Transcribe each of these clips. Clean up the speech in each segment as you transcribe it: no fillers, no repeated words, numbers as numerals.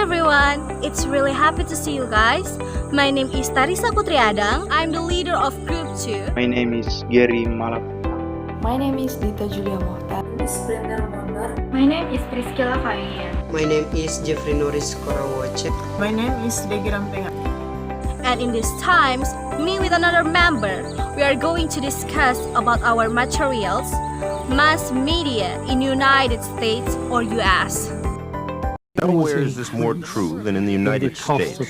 everyone! It's really happy to see you guys. My name is Tarisa Putri Adang. I'm the leader of Group 2. My name is Gary Malap. My name is Dita Julia Mohtar. My name is Priscilla Kayan. My name is Jeffrey Norris Korawache. My name is Degi Rampenga. And in these times, me with another member, we are going to discuss about our materials, mass media in United States or US. Nowhere is this more true than in the United States,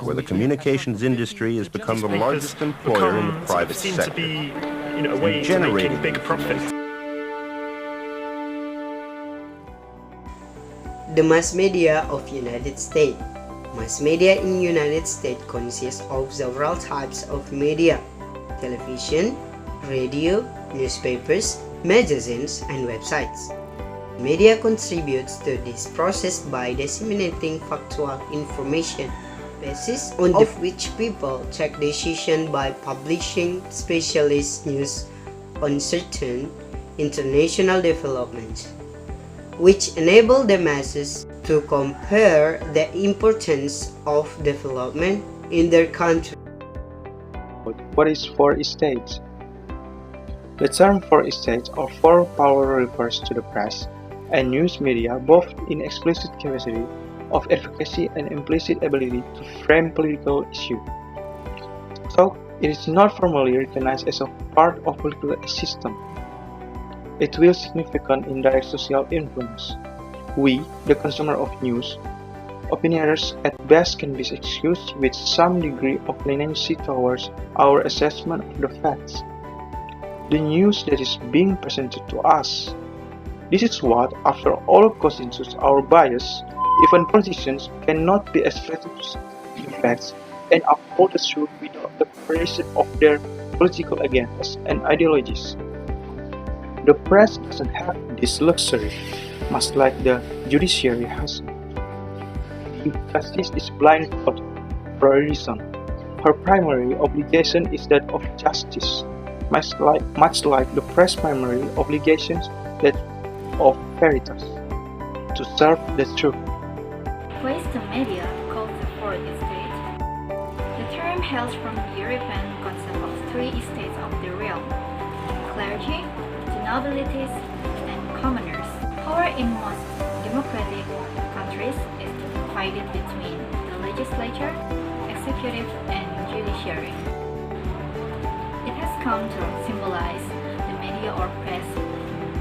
where the communications industry has become the largest employer in the private sector, generating big profits. The mass media of United States. Mass media in United States consists of several types of media: television, radio, newspapers, magazines, and websites. Media contributes to this process by disseminating factual information, basis on which people take decisions by publishing specialist news on certain international developments, which enable the masses to compare the importance of development in their country. What is four states? The term four states or four power refers to the press and news media, both in explicit capacity of advocacy and implicit ability to frame political issues. So, it is not formally recognized as a part of political system. It will significant indirect social influence. We, the consumer of news, opinioners at best can be excused with some degree of leniency towards our assessment of the facts, the news that is being presented to us. This is what, after all, constitutes our bias. Even politicians cannot be expected to the facts and uphold the truth without the pressure of their political agendas and ideologies. The press doesn't have this luxury, much like the judiciary has. Justice is blind for a reason. Her primary obligation is that of justice, much like the press' primary obligations that of veritas, to serve the truth. What is the media called the fourth estate? The term hails from the European concept of three estates of the realm: clergy, the nobilities, and commoners. Power in most democratic countries is divided between the legislature, executive, and judiciary. It has come to symbolize the media or press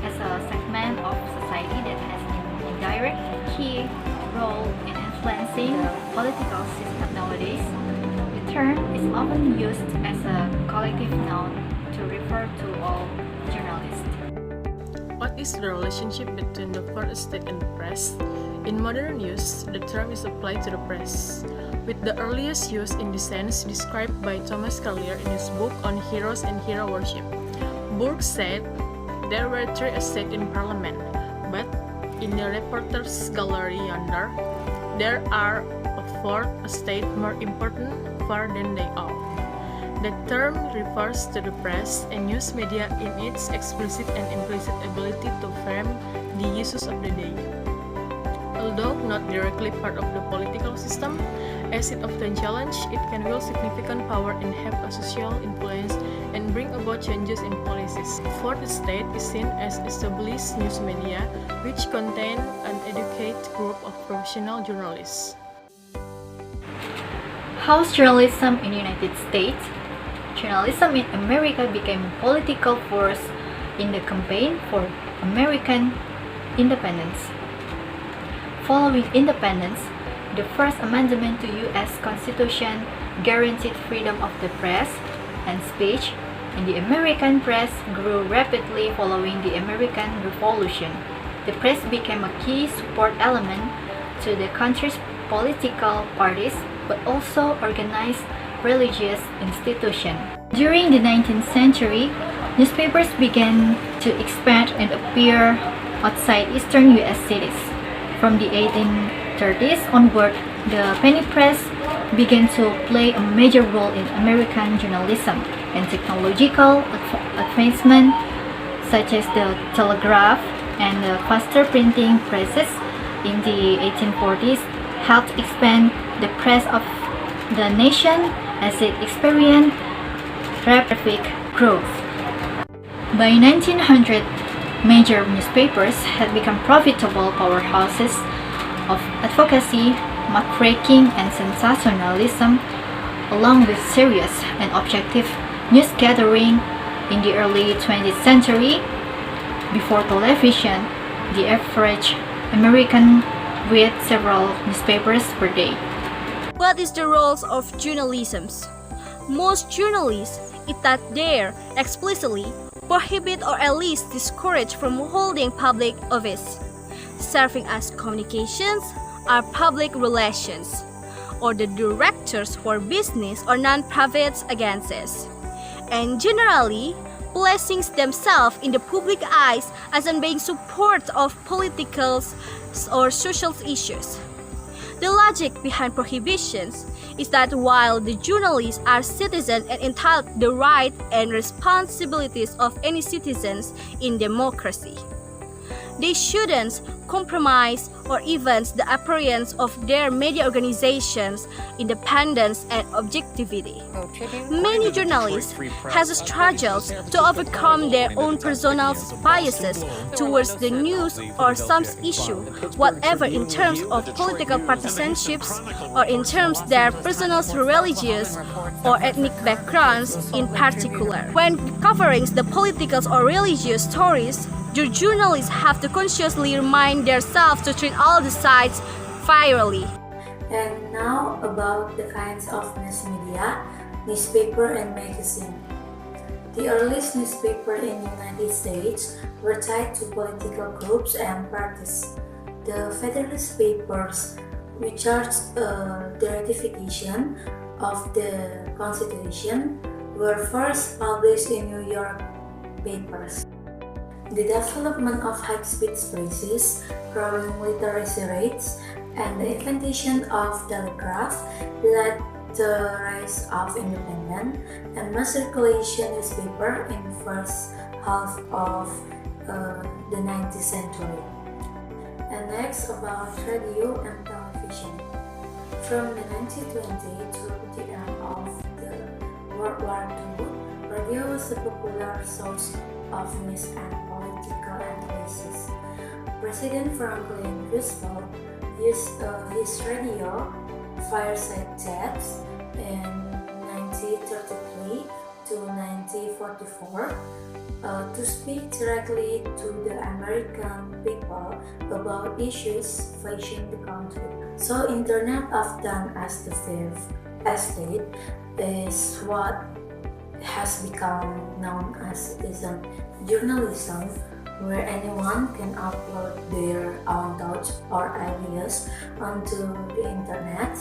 as a segment of society that has an indirect key role in influencing the political system nowadays. The term is often used as a collective noun to refer to all journalists. What is the relationship between the fourth estate and the press? In modern use, the term is applied to the press, with the earliest use in the sense described by Thomas Carlyle in his book on heroes and hero worship. Burke said, "There were three estates in Parliament, but in the reporters' gallery yonder, there are a fourth estate more important far than they all." The term refers to the press and news media in its explicit and implicit ability to frame the issues of the day. Although not directly part of the political system, as it often challenges, it can wield significant power and have a social influence and bring about changes in policies. Fourth estate is seen as established news media, which contain an educated group of professional journalists. How's journalism in the United States? Journalism in America became a political force in the campaign for American independence. Following independence, the First Amendment to U.S. Constitution guaranteed freedom of the press and speech, and the American press grew rapidly following the American Revolution. The press became a key support element to the country's political parties, but also organized religious institutions. During the 19th century, newspapers began to expand and appear outside eastern U.S. cities. From the 1830s onward, the penny press began to play a major role in American journalism, and technological advancement such as the telegraph and the faster printing presses in the 1840s helped expand the press of the nation as it experienced rapid growth. By 1900, major newspapers had become profitable powerhouses of advocacy, muckraking, and sensationalism, along with serious and objective news gathering. In the early 20th century, before television, the average American read several newspapers per day. What is the role of journalism? Most journalists, if not dare, explicitly prohibit or at least discourage from holding public office, serving as communications or public relations, or the directors for business or non-profit agencies, and generally placing themselves in the public eyes as in being support of political or social issues. The logic behind prohibitions is that while the journalists are citizens and entitled to the rights and responsibilities of any citizens in democracy, they shouldn't compromise or even the appearance of their media organizations' independence and objectivity. Many journalists have struggled to overcome their own personal biases towards the news or some issue, whatever in terms of political partisanships or in terms of their personal religious or ethnic backgrounds in particular. When covering the political or religious stories, the journalists have to consciously remind themselves to treat all the sides fairly. And now about the kinds of mass media, newspaper and magazine. The earliest newspaper in the United States were tied to political groups and parties. The Federalist Papers, which charged the ratification of the Constitution, were first published in New York papers. The development of high-speed expresses, growing literacy rates, and the invention of telegraph led to the rise of independent and mass circulation newspaper in the first half of the 19th century. And next about radio and television. From the 1920s to the end of the World War II, radio was a popular source of news and political analysis. President Franklin Roosevelt used his radio fireside chats in 1933 to 1944 to speak directly to the American people about issues facing the country. So internet, often as the fifth estate, is what has become known as citizen journalism, where anyone can upload their own thoughts or ideas onto the internet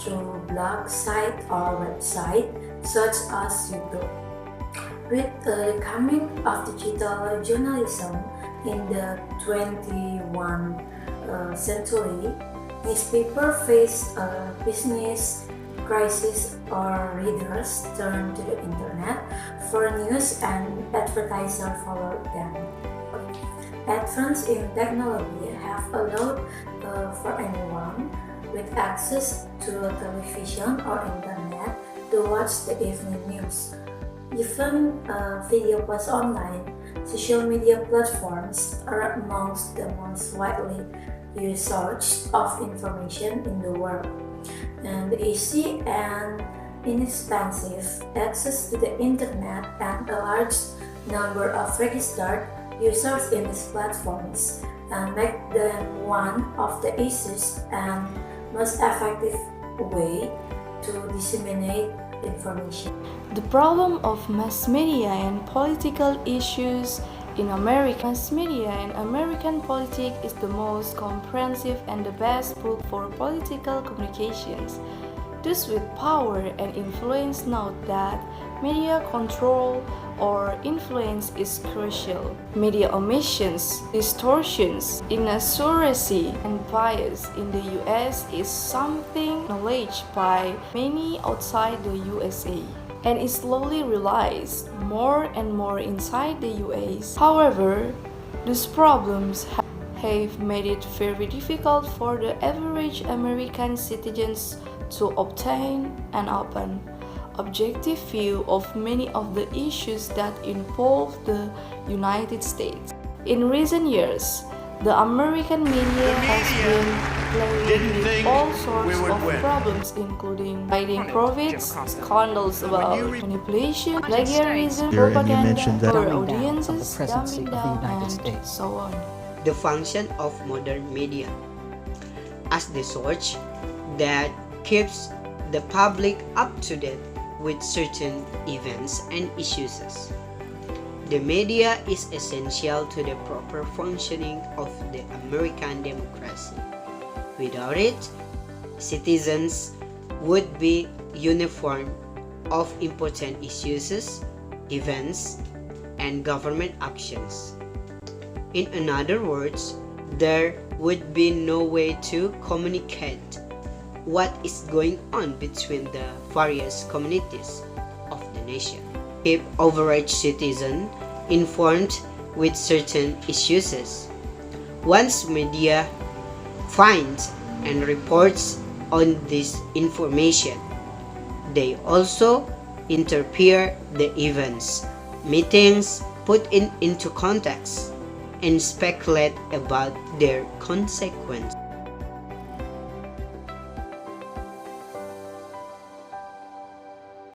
through blog site or website such as YouTube. With the coming of digital journalism in the 21st century, newspaper face a business crisis or readers turn to the internet for news and advertisers follow them. Advances in technology have allowed for anyone with access to a television or internet to watch the evening news. Even video posts online, social media platforms are amongst the most widely used sources of information in the world. And easy and inexpensive access to the internet and a large number of registered users in these platforms make them one of the easiest and most effective way to disseminate information. The problem of mass media and political issues in America. Mass media and American politics is the most comprehensive and the best book for political communications. Those with power and influence know that media control or influence is crucial. Media omissions, distortions, inaccuracy, and bias in the US is something acknowledged by many outside the USA, and is slowly realized more and more inside the US. However, these problems have made it very difficult for the average American citizens to obtain an open, objective view of many of the issues that involve the United States. In recent years, the American media has been plagued with all sorts of problems, including hiding profits, scandals about manipulation, plagiarism, propaganda, poor audiences, dumbing down, and so on. The function of modern media as the source that keeps the public up to date with certain events and issues. The media is essential to the proper functioning of the American democracy. Without it, citizens would be informed of important issues, events, and government actions. In other words, there would be no way to communicate what is going on between the various communities of the nation. Keep average citizen informed with certain issues. Once media finds and reports on this information, they also interpret the events, meetings, put into context, and speculate about their consequences.